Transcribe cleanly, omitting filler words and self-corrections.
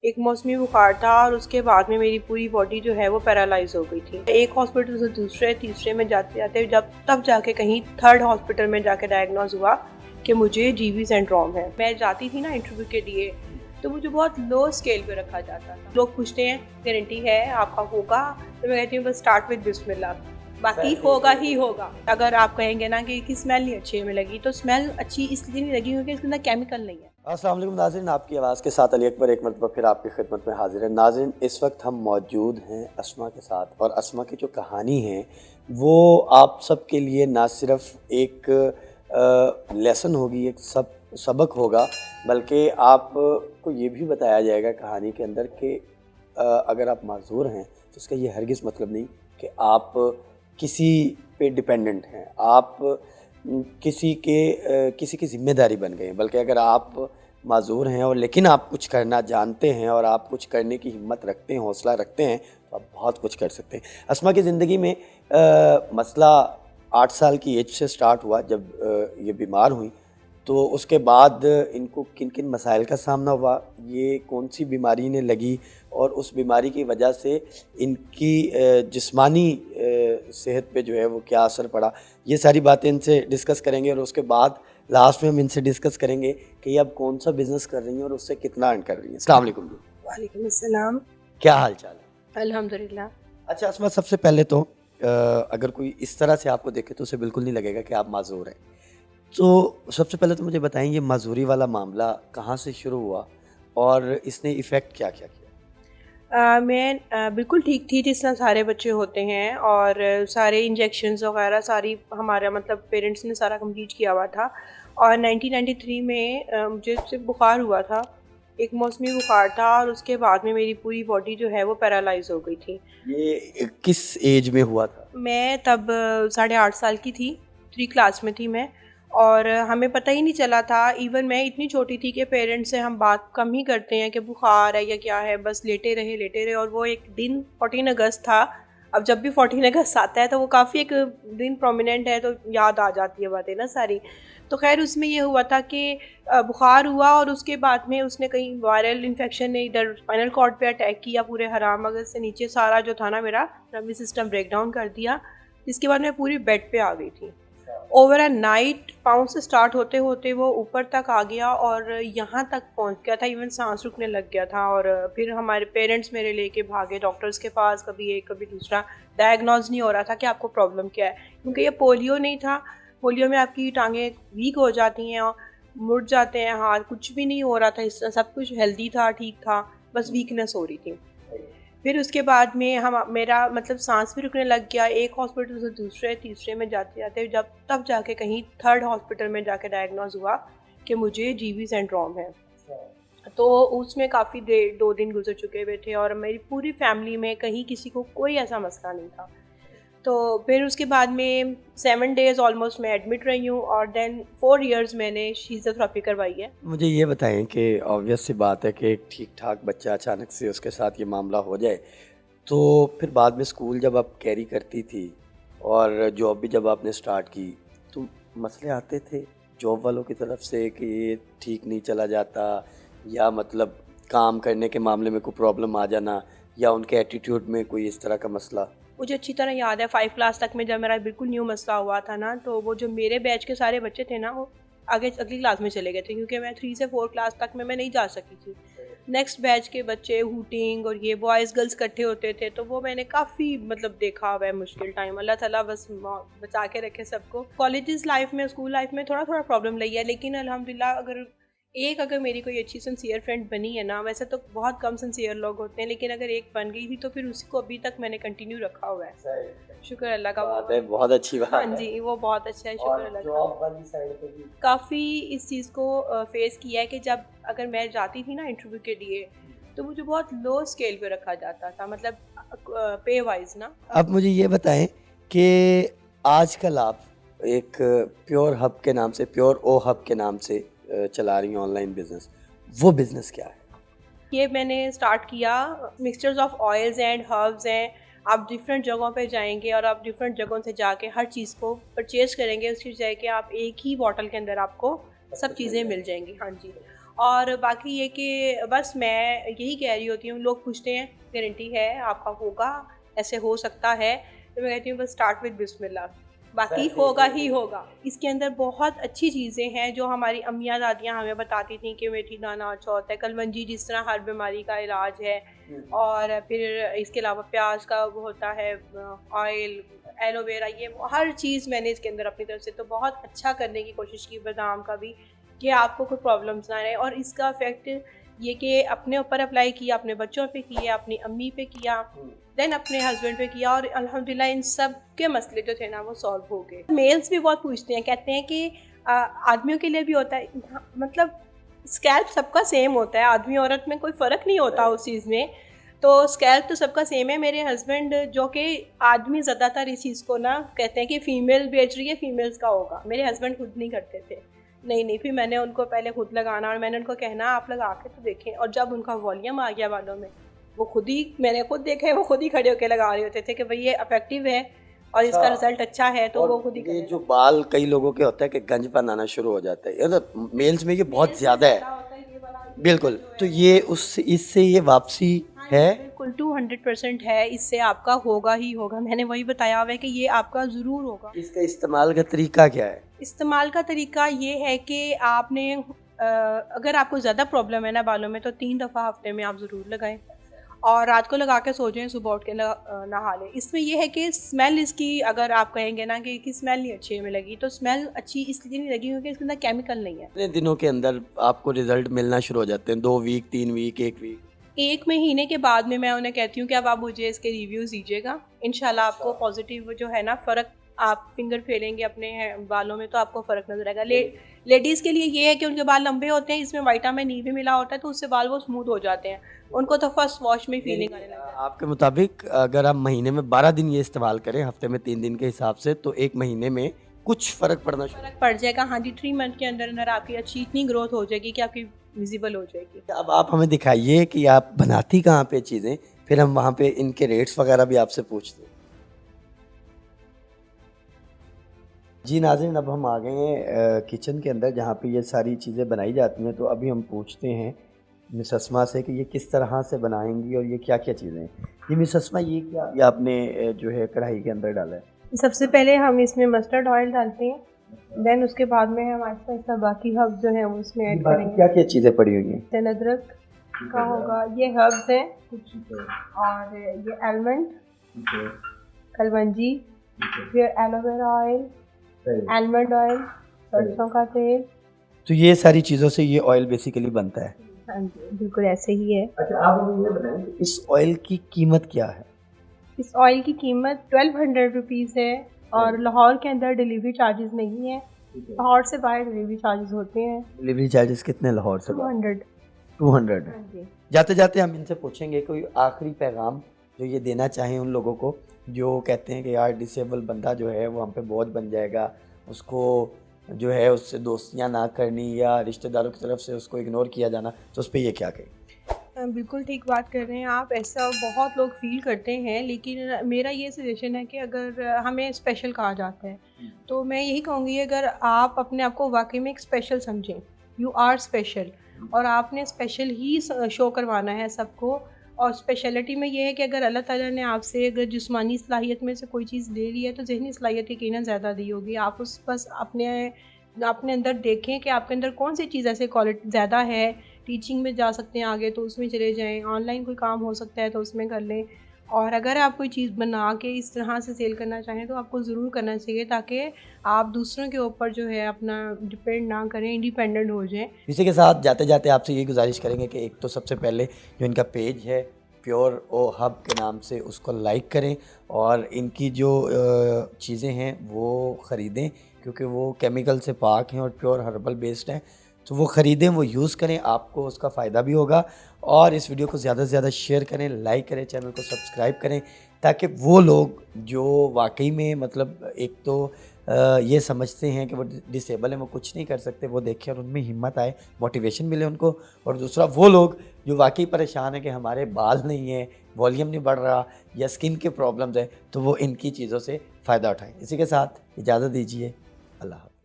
एक मौसमी बुखार था और उसके बाद में मेरी पूरी बॉडी जो है वो पैरालाइज हो गई थी। एक हॉस्पिटल से दूसरे तीसरे में जाते जाते जब तब जाके कहीं थर्ड हॉस्पिटल में जाके डायग्नोज हुआ कि मुझे जीबी सिंड्रोम है। मैं जाती थी ना इंटरव्यू के लिए, तो मुझे बहुत लो स्केल पे रखा जाता था। लोग पूछते हैं गारंटी है आपका होगा, तो मैं कहती हूँ बस स्टार्ट विद बिस्मिल्लाह, बाकी होगा ही होगा। अगर आप कहेंगे ना कि स्मेल नहीं अच्छी हमें लगी, तो स्मेल अच्छी इसलिए नहीं लगी क्योंकि इसके अंदर केमिकल नहीं है। अस्सलाम वालेकुम नाज़रीन, आपकी आवाज़ के साथ अली अकबर एक मरतबा फिर आपकी खिदमत में हाजिर है। नाज़रीन, इस वक्त हम मौजूद हैं अस्मा के साथ, और अस्मा की जो कहानी है वो आप सब के लिए ना सिर्फ एक लेसन होगी, एक सबक होगा, बल्कि आपको ये भी बताया जाएगा कहानी के अंदर कि अगर आप माजूर हैं तो इसका ये हरगिज़ मतलब नहीं कि आप किसी पे डिपेंडेंट हैं, आप किसी की ज़िम्मेदारी बन गए हैं। बल्कि अगर आप माजूर हैं और लेकिन आप कुछ करना जानते हैं और आप कुछ करने की हिम्मत रखते हैं, हौसला रखते हैं, तो आप बहुत कुछ कर सकते हैं। अस्मा की ज़िंदगी में मसला 8 साल की एज से स्टार्ट हुआ जब ये बीमार हुई। तो उसके बाद इनको किन किन मसाइल का सामना हुआ, ये कौन सी बीमारी इन्हें लगी और उस बीमारी की वजह से इनकी जिस्मानी सेहत पे जो है वो क्या असर पड़ा, ये सारी बातें इनसे डिस्कस करेंगे। और उसके बाद लास्ट में हम इनसे डिस्कस करेंगे कि ये अब कौन सा बिज़नेस कर रही हैं और उससे कितना अर्न कर रही हैं। अस्सलाम वालेकुम। वालेकुम अस्सलाम। क्या हाल चाल है? अल्हम्दुलिल्लाह। अच्छा अस्मा, सबसे पहले तो अगर कोई इस तरह से आपको देखे तो उसे बिल्कुल नहीं लगेगा कि आप माजूर हैं। तो सबसे पहले तो मुझे बताएं, ये माजूरी वाला मामला कहाँ से शुरू हुआ और इसने इफ़ेक्ट क्या क्या किया? मैं बिल्कुल ठीक थी जिस तरह सारे बच्चे होते हैं, और सारे इंजेक्शन्स वगैरह सारी हमारा मतलब पेरेंट्स ने सारा कंप्लीट किया हुआ था। और 1993 में मुझे सिर्फ बुखार हुआ था, एक मौसमी बुखार था, और उसके बाद में मेरी पूरी बॉडी जो है वो पैरालाइज हो गई थी। ये किस एज में हुआ था? मैं तब 8.5 साल की थी, 3 क्लास में थी मैं। और हमें पता ही नहीं चला था, इवन मैं इतनी छोटी थी कि पेरेंट्स से हम बात कम ही करते हैं कि बुखार है या क्या है, बस लेटे रहे। और वो एक दिन 14 अगस्त था। अब जब भी 14 अगस्त आता है तो वो काफ़ी एक दिन प्रोमिनेंट है, तो याद आ जाती है बातें ना सारी। तो खैर उसमें ये हुआ था कि बुखार हुआ, और उसके बाद में उसने कहीं वायरल इन्फेक्शन ने इधर स्पाइनल कॉर्ड पे अटैक किया, पूरे हराम मगज से नीचे सारा जो था ना मेरा नर्वस सिस्टम ब्रेक डाउन कर दिया। जिसके बाद मैं पूरी बेड पे आ गई थी। ओवर अ नाइट पाँव से स्टार्ट होते होते वो ऊपर तक आ गया और यहाँ तक पहुँच गया था, इवन सांस रुकने लग गया था। और फिर हमारे पेरेंट्स मेरे लेके भागे डॉक्टर्स के पास, कभी एक कभी दूसरा। डायग्नोज नहीं हो रहा था कि आपको प्रॉब्लम क्या है, क्योंकि ये पोलियो नहीं था। पोलियो में आपकी टांगें वीक हो जाती हैं और मुड़ जाते हैं हाथ, कुछ भी नहीं हो रहा था। इस सब कुछ हेल्दी था, ठीक था, बस वीकनेस हो रही थी। फिर उसके बाद में हम मेरा मतलब सांस भी रुकने लग गया। एक हॉस्पिटल से दूसरे तीसरे में जाते जाते जब तब जाके कहीं थर्ड हॉस्पिटल में जाके डायग्नोज हुआ कि मुझे जीबी सिंड्रोम है। तो उसमें काफ़ी देर 2 दिन गुजर चुके हुए थे, और मेरी पूरी फैमिली में कहीं किसी को कोई ऐसा मसला नहीं था। तो फिर उसके बाद में 7 डेज़ ऑलमोस्ट मैं एडमिट रही हूँ, और देन 4 इयर्स मैंने शीज़ोथेरेपी करवाई है। मुझे ये बताएं कि ऑब्वियस सी बात है कि एक ठीक ठाक बच्चा अचानक से उसके साथ ये मामला हो जाए, तो फिर बाद में स्कूल जब आप कैरी करती थी और जॉब भी जब आपने स्टार्ट की, तो मसले आते थे जॉब वालों की तरफ से कि ये ठीक नहीं चला जाता, या मतलब काम करने के मामले में कोई प्रॉब्लम आ जाना, या उनके एटीट्यूड में कोई इस तरह का मसला? मुझे अच्छी तरह याद है 5 क्लास तक में जब मेरा बिल्कुल न्यू मसला हुआ था ना, तो वो जो मेरे बैच के सारे बच्चे थे ना, वो आगे अगली क्लास में चले गए थे, क्योंकि मैं 3 से 4 क्लास तक में मैं नहीं जा सकी थी। नेक्स्ट बैच के बच्चे हूटिंग और ये बॉयज़ गर्ल्स इकट्ठे होते थे, तो वो मैंने काफ़ी मतलब देखा हुआ है मुश्किल टाइम। अल्लाह ताला बस बचा के रखे सबको। कॉलेजेस लाइफ में, स्कूल लाइफ में थोड़ा थोड़ा प्रॉब्लम रही है, लेकिन अल्हम्दुलिल्लाह अगर मेरी कोई अच्छी सिंसियर फ्रेंड बनी है ना, वैसे तो बहुत कम सिंसियर लोग होते हैं, लेकिन अगर एक बन गई थी तो फिर उसी को अभी तक मैंने कंटिन्यू रखा हुआ है। शुक्र अल्लाह का। बात है, बहुत अच्छी बात हाँ है। जी, वो बहुत अच्छा है, शुक्र अल्लाह का। जॉब वाली साइड पे भी काफ़ी इस चीज़ को फेस किया है कि जब अगर मैं जाती थी ना इंटरव्यू के लिए, तो मुझे बहुत लो स्केल पे रखा जाता था, मतलब पे वाइज ना। अब मुझे ये बताएं कि आजकल आप एक प्योर हब के नाम से, प्योर ओ हब के नाम से चला रही हैं ऑनलाइन बिजनेस। वो बिजनेस क्या है? ये मैंने स्टार्ट किया, mixtures of oils and herbs हैं। आप डिफरेंट जगहों पे जाएंगे और आप डिफरेंट जगहों से जाके हर चीज़ को परचेज करेंगे, उसकी जाके आप एक ही बॉटल के अंदर आपको सब चीज़ें मिल जाएंगी। हाँ जी। और बाकी ये कि बस मैं यही कह रही होती हूँ, लोग पूछते हैं गारंटी है आपका होगा, ऐसे हो सकता है, तो मैं कहती हूँ बस स्टार्ट विद बिस्मिल्लाह, बाकी होगा ही होगा। इसके अंदर बहुत अच्छी चीज़ें हैं जो हमारी अम्मियाँ दादियाँ हमें बताती थी कि मेथी दाना अच्छा होता है, कलवंजी जिस तरह हर बीमारी का इलाज है, और फिर इसके अलावा प्याज का वो होता है ऑयल, एलोवेरा, ये हर चीज़ मैंने इसके अंदर अपनी तरफ से तो बहुत अच्छा करने की कोशिश की, बादाम का भी, कि आपको कोई प्रॉब्लम्स ना रहे। और इसका इफेक्ट ये कि अपने ऊपर अप्लाई किया, अपने बच्चों पे किया, अपनी अम्मी पे किया, देन अपने हस्बैंड पे किया, और अल्हम्दुलिल्लाह इन सब के मसले जो थे ना वो सॉल्व हो गए। मेल्स भी बहुत पूछते हैं, कहते हैं कि आदमियों के लिए भी होता है, मतलब स्कैल्प सबका सेम होता है, आदमी औरत में कोई फ़र्क नहीं होता उस चीज़ में, तो स्कैल्प तो सबका सेम है। मेरे हस्बैंड जो कि आदमी ज़्यादातर इस चीज़ को ना कहते हैं कि फ़ीमेल बेच रही है, फीमेल्स का होगा, मेरे हस्बैंड खुद नहीं करते थे, नहीं, फिर मैंने उनको पहले खुद लगाना, और मैंने उनको कहना आप लगा के तो देखें, और जब उनका वॉल्यूम आ गया बालों में, वो खुद ही, मैंने खुद देखा है, वो खुद ही खड़े होकर लगा रहे होते थे कि भाई ये इफेक्टिव है और इसका रिजल्ट अच्छा है, तो वो खुद ही ये जो बाल कई लोगों के होता है कि गंजपन आना शुरू हो जाता है, तो मेल्स में ये बहुत ज्यादा है। बिल्कुल, तो ये उस इससे ये वापसी है। बिल्कुल 200% है, इससे आपका होगा ही होगा, मैंने वही बताया हुआ है कि ये आपका ज़रूर होगा। इसका इस्तेमाल का तरीका क्या है? इस्तेमाल का तरीका ये है कि आपने अगर आपको ज़्यादा प्रॉब्लम है ना बालों में, तो 3 दफ़ा हफ्ते में आप ज़रूर लगाएं, और रात को लगा के सो जाएं, सुबह उठ के नहा लें। इसमें यह है कि स्मेल इसकी, अगर आप कहेंगे ना कि स्मेल नहीं अच्छी हमें लगी, तो स्मेल अच्छी इसलिए नहीं लगी क्योंकि इसके अंदर केमिकल नहीं है। कितने दिनों के अंदर आपको रिजल्ट मिलना शुरू हो जाते हैं? 2 वीक, 3 वीक, 1 वीक? 1 महीने के बाद में मैं उन्हें कहती हूँ कि अब आप मुझे इसके रिव्यूज़ दीजिएगा, इंशाल्लाह आपको पॉजिटिव जो है ना फ़र्क, आप फिंगर फेरेंगे अपने बालों में तो आपको फ़र्क नजर आएगा। लेडीज़ के लिए ये है कि उनके बाल लंबे होते हैं, इसमें विटामिन ई भी मिला होता है, तो उससे बाल वो स्मूथ हो जाते हैं, उनको तो फर्स्ट वॉश में फीलिंग आने लगता है। आपके मुताबिक अगर आप महीने में 12 दिन ये इस्तेमाल करें, हफ्ते में 3 दिन के हिसाब से, तो 1 महीने में कुछ फ़र्क पड़ना शुरू फ़र्क पड़ जाएगा, हाँ जी। 3 मंथ के अंदर अंदर आपकी अच्छी इतनी ग्रोथ हो जाएगी कि आपकी विजिबल हो जाएगी। अब आप हमें दिखाइए कि आप बनाती कहाँ पे चीज़ें, फिर हम वहाँ पे इनके रेट्स वगैरह भी आपसे पूछते हैं। जी नाज़रीन, अब हम आ गए हैं किचन के अंदर जहाँ पे ये सारी चीज़ें बनाई जाती हैं। तो अभी हम पूछते हैं मिस अस्मा से कि ये किस तरह से बनाएंगी और ये क्या क्या चीज़ें हैं। ये मिस अस्मा, ये क्या ये आपने जो है कढ़ाई के अंदर डाला है? सबसे पहले हम इसमें मस्टर्ड ऑयल डालते हैं, देन उसके बाद में हम आहिस्ता आहिस्ता बाकी हर्ब्स जो हैं वो इसमें ऐड बाकी करेंगे। क्या क्या चीज़ें पड़ी हुई हैं? देन अदरक का होगा, ये हर्ब्स हैं कुछ, और ये आलमंड, कलवंजी, फिर एलोवेरा ऑयल, आलमंड ऑयल, सरसों का तेल। तो ये सारी चीज़ों से ये ऑयल बेसिकली बनता है। हाँ जी, बिल्कुल ऐसे ही है। अच्छा, आप हमें ये बताएं कि इस ऑयल की कीमत क्या है? इस ऑयल की कीमत 1200 रुपीज़ है, और लाहौर के अंदर डिलीवरी चार्जेस नहीं है, लाहौर से बाहर डिलीवरी चार्जेस होते हैं। डिलीवरी चार्जेस कितने लाहौर से? 200। 200। हाँ जी। जाते जाते हम इनसे पूछेंगे कोई आखिरी पैगाम जो ये देना चाहें उन लोगों को जो कहते हैं कि यार डिसेबल बंदा जो है वो हम पे बोझ बन जाएगा, उसको जो है उससे दोस्तियां ना करनी या रिश्तेदारों की तरफ से उसको इग्नोर किया जाना, तो उस पर ये क्या कहें? बिल्कुल ठीक बात कर रहे हैं आप, ऐसा बहुत लोग फील करते हैं, लेकिन मेरा ये सजेशन है कि अगर हमें स्पेशल कहा जाता है, तो मैं यही कहूँगी अगर आप अपने आप को वाकई में एक स्पेशल समझें, यू आर स्पेशल, और आपने स्पेशल ही शो करवाना है सबको। और स्पेशलिटी में ये है कि अगर अल्लाह ताला ने आपसे अगर जिस्मानी सलाहियत में से कोई चीज़ ले ली है, तो ज़हनी सलाहियत यकीनन ज़्यादा दी होगी। आप उस बस अपने अंदर देखें कि आपके अंदर कौन सी चीज़ ऐसे क्वालिटी ज़्यादा है। टीचिंग में जा सकते हैं आगे, तो उसमें चले जाएं, ऑनलाइन कोई काम हो सकता है तो उसमें कर लें, और अगर आप कोई चीज़ बना के इस तरह से सेल करना चाहें तो आपको ज़रूर करना चाहिए, ताकि आप दूसरों के ऊपर जो है अपना डिपेंड ना करें, इंडिपेंडेंट हो जाएं। इसी के साथ जाते जाते आपसे ये गुजारिश करेंगे कि एक तो सबसे पहले जो इनका पेज है प्योर ओ हब के नाम से, उसको लाइक करें और इनकी जो चीज़ें हैं वो ख़रीदें, क्योंकि वो केमिकल से पाक हैं और प्योर हर्बल बेस्ड हैं। तो वो ख़रीदें, वो यूज़ करें, आपको उसका फ़ायदा भी होगा। और इस वीडियो को ज़्यादा से ज़्यादा शेयर करें, लाइक करें, चैनल को सब्सक्राइब करें, ताकि वो लोग जो वाकई में मतलब एक तो ये समझते हैं कि वो डिसेबल हैं, वो कुछ नहीं कर सकते, वो देखें और उनमें हिम्मत आए, मोटिवेशन मिले उनको। और दूसरा वो लोग जो वाकई परेशान हैं कि हमारे बाल नहीं हैं, वॉल्यूम नहीं बढ़ रहा या स्किन के प्रॉब्लम्स हैं, तो वो इनकी चीज़ों से फ़ायदा उठाएं। इसी के साथ इजाज़त दीजिए, अल्लाह हाफ़िज़।